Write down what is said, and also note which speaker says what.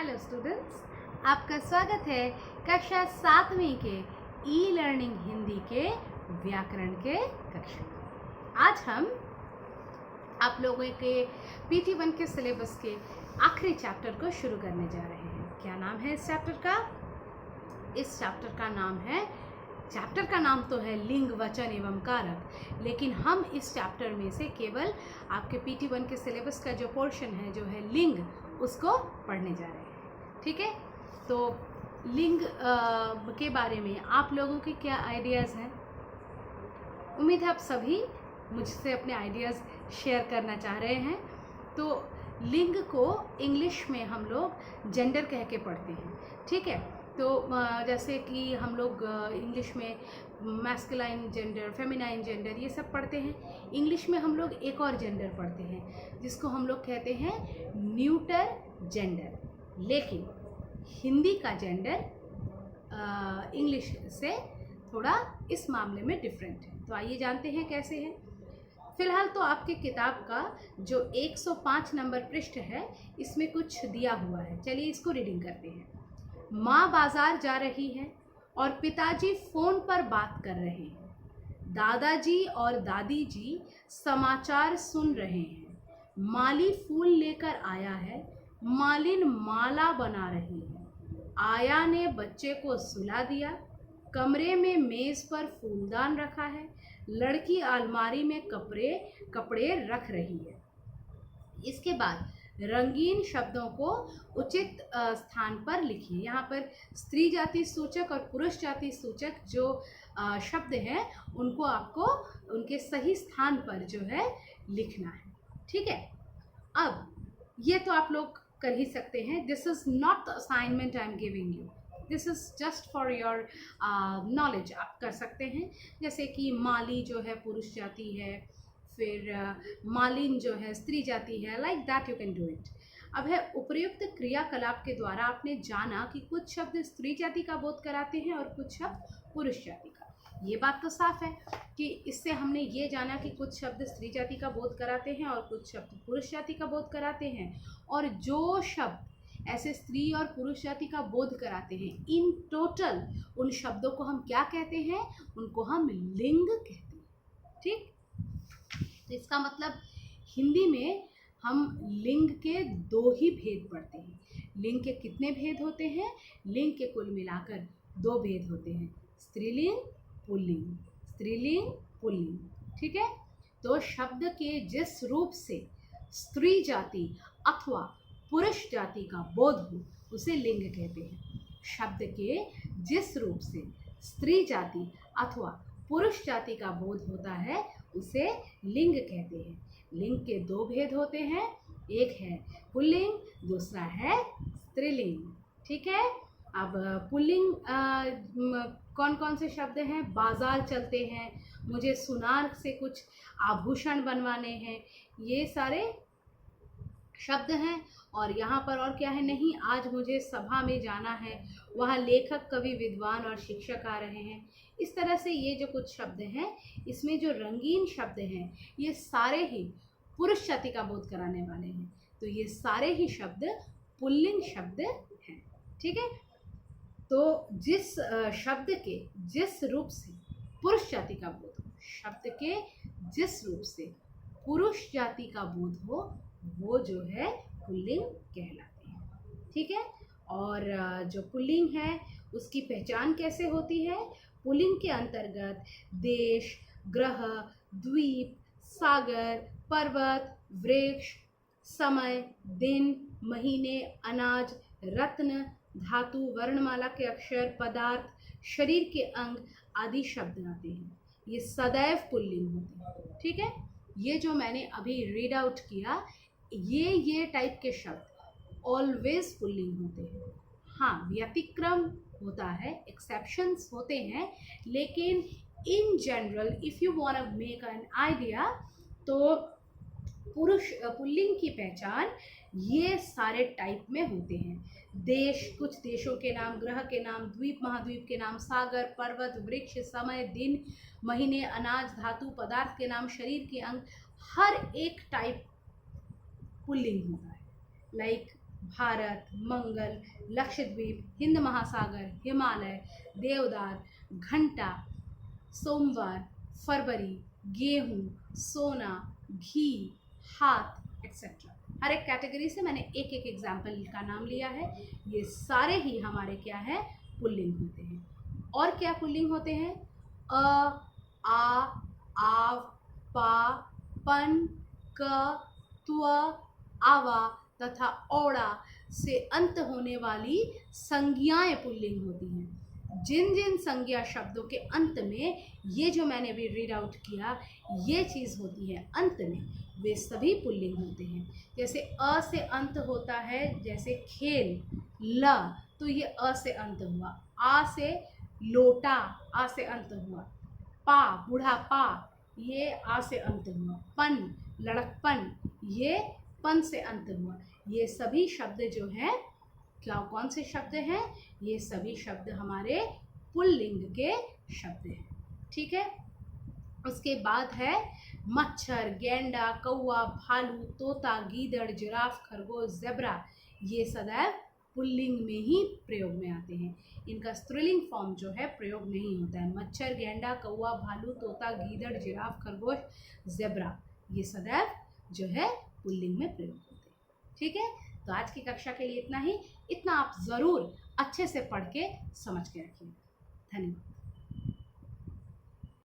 Speaker 1: Hello students, आपका स्वागत है कक्षा 7वीं के ई लर्निंग हिंदी के व्याकरण के कक्षा में। आज हम आप लोगों के PT1 के सिलेबस के आखिरी चैप्टर को शुरू करने जा रहे हैं। क्या नाम है इस चैप्टर का? इस चैप्टर का नाम तो है लिंग, वचन एवं कारक, लेकिन हम इस चैप्टर में से केवल आपके PT1 के सिलेबस का जो पोर्शन है जो है लिंग, उसको पढ़ने जा रहे हैं। ठीक है, तो लिंग के बारे में आप लोगों के क्या आइडियाज़ हैं? उम्मीद है आप सभी मुझसे अपने आइडियाज़ शेयर करना चाह रहे हैं। तो लिंग को इंग्लिश में हम लोग जेंडर कह के पढ़ते हैं। ठीक है, तो जैसे कि हम लोग इंग्लिश में मैस्कुलाइन जेंडर, फेमिनाइन जेंडर ये सब पढ़ते हैं। इंग्लिश में हम लोग एक और जेंडर पढ़ते हैं जिसको हम लोग कहते हैं न्यूटर जेंडर, लेकिन हिंदी का जेंडर इंग्लिश से थोड़ा इस मामले में डिफरेंट है। तो आइए जानते हैं कैसे है। फिलहाल तो आपके किताब का जो 105 नंबर पृष्ठ है इसमें कुछ दिया हुआ है, चलिए इसको रीडिंग करते हैं। माँ बाजार जा रही है और पिताजी फोन पर बात कर रहे हैं। दादाजी और दादी जी समाचार सुन रहे हैं। माली फूल लेकर आया है, मालिन माला बना रही है। आया ने बच्चे को सुला दिया। कमरे में मेज पर फूलदान रखा है। लड़की अलमारी में कपड़े रख रही है। इसके बाद रंगीन शब्दों को उचित स्थान पर लिखिए। यहाँ पर स्त्री जाति सूचक और पुरुष जाति सूचक जो शब्द हैं उनको आपको उनके सही स्थान पर जो है लिखना है। ठीक है, अब ये तो आप लोग कर ही सकते हैं। This is not the assignment I am giving you, this is just for your knowledge. आप कर सकते हैं, जैसे कि माली जो है पुरुष जाति है, फिर मालिन जो है स्त्री जाति है, like that you can do it. अब है उपर्युक्त क्रियाकलाप के द्वारा आपने जाना कि कुछ शब्द स्त्री जाति का बोध कराते हैं और कुछ शब्द पुरुष जाति का। ये बात तो साफ है कि इससे हमने ये जाना कि कुछ शब्द स्त्री जाति का बोध कराते हैं और कुछ शब्द पुरुष जाति का बोध कराते हैं, और जो शब्द ऐसे स्त्री और पुरुष जाति का बोध कराते हैं, इन टोटल उन शब्दों को हम क्या कहते हैं? उनको हम लिंग कहते हैं। ठीक, तो इसका मतलब हिंदी में हम लिंग के दो ही भेद पढ़ते हैं। लिंग के कितने भेद होते हैं? लिंग के कुल मिलाकर 2 भेद होते हैं, स्त्रीलिंग पुल्लिंग। स्त्रीलिंग पुल्लिंग, ठीक है। तो शब्द के जिस रूप से स्त्री जाति अथवा पुरुष जाति का बोध हो उसे लिंग कहते हैं। शब्द के जिस रूप से स्त्री जाति अथवा पुरुष जाति का बोध होता है उसे लिंग कहते हैं। लिंग के 2 भेद होते हैं, एक है पुल्लिंग, दूसरा है स्त्रीलिंग। ठीक है, अब पुल्लिंग कौन कौन से शब्द हैं? बाजार चलते हैं, मुझे सुनार से कुछ आभूषण बनवाने हैं, ये सारे शब्द हैं। और यहाँ पर और क्या है? नहीं, आज मुझे सभा में जाना है, वहाँ लेखक, कवि, विद्वान और शिक्षक आ रहे हैं। इस तरह से ये जो कुछ शब्द हैं, इसमें जो रंगीन शब्द हैं ये सारे ही पुरुष जाति का बोध कराने वाले हैं। तो ये सारे ही शब्द पुल्लिंग शब्द हैं। ठीक है, तो जिस शब्द के जिस रूप से पुरुष जाति का बोध हो, शब्द के जिस रूप से पुरुष जाति का बोध हो, वो जो है पुल्लिंग कहलाते हैं। ठीक है, और जो पुल्लिंग है उसकी पहचान कैसे होती है? पुल्लिंग के अंतर्गत देश, ग्रह, द्वीप, सागर, पर्वत, वृक्ष, समय, दिन, महीने, अनाज, रत्न, धातु, वर्णमाला के अक्षर, पदार्थ, शरीर के अंग आदि शब्द आते हैं। ये सदैव पुल्लिंग होते हैं। ठीक है, ये जो मैंने अभी रीड आउट किया, ये टाइप के शब्द ऑलवेज पुल्लिंग होते हैं। हाँ, व्यतिक्रम होता है, एक्सेप्शंस होते हैं, लेकिन in general if you want to make an idea, तो पुल्लिंग की पहचान ये सारे टाइप में होते हैं। देश, कुछ देशों के नाम, ग्रह के नाम, द्वीप महाद्वीप के नाम, सागर, पर्वत, वृक्ष, समय, दिन, महीने, अनाज, धातु, पदार्थ के नाम, शरीर के अंग, हर एक टाइप पुल्लिंग होता है। लाइक भारत, मंगल, लक्षद्वीप, हिंद महासागर, हिमालय, देवदार, घंटा, सोमवार, फरवरी, गेहूं, सोना, घी, हाथ एक्सेट्रा। हर एक कैटेगरी से मैंने एक एक एग्जाम्पल का नाम लिया है। ये सारे ही हमारे क्या है, पुल्लिंग होते हैं। और क्या पुल्लिंग होते हैं? अ, आ, आव, पा, पन, क, त्व, आवा तथा औड़ा से अंत होने वाली संज्ञाएं पुल्लिंग होती हैं। जिन जिन संज्ञा शब्दों के अंत में ये जो मैंने अभी रीड आउट किया, ये चीज़ होती है अंत में, वे सभी पुल्लिंग होते हैं। जैसे अ से अंत होता है, जैसे खेल, ल, तो ये अ से अंत हुआ। आ से लोटा, आ से अंत हुआ। पा, बुढ़ापा, ये आ से अंत हुआ। पन, लड़कपन, ये पन से अंत हुआ। ये सभी शब्द जो हैं, क्या कौन से शब्द हैं? ये सभी शब्द हमारे पुल्लिंग के शब्द हैं। ठीक है। उसके बाद है मच्छर, गेंडा, कौवा, भालू, तोता, गीदड़, जिराफ, खरगोश, ज़ेब्रा। ये सदैव पुल्लिंग में ही प्रयोग में आते हैं। इनका स्त्रीलिंग फॉर्म जो है प्रयोग नहीं होता है। मच्छर, गेंडा, कौवा, भालू, तोता, गीदड़, जिराफ, खरगोश, ज़ेब्रा, ये सदैव जो है पुल्लिंग में प्रयोग होते हैं। ठीक है। तो आज की कक्षा के लिए इतना ही। इतना आप ज़रूर अच्छे से पढ़ के समझ के रखिए। धन्यवाद।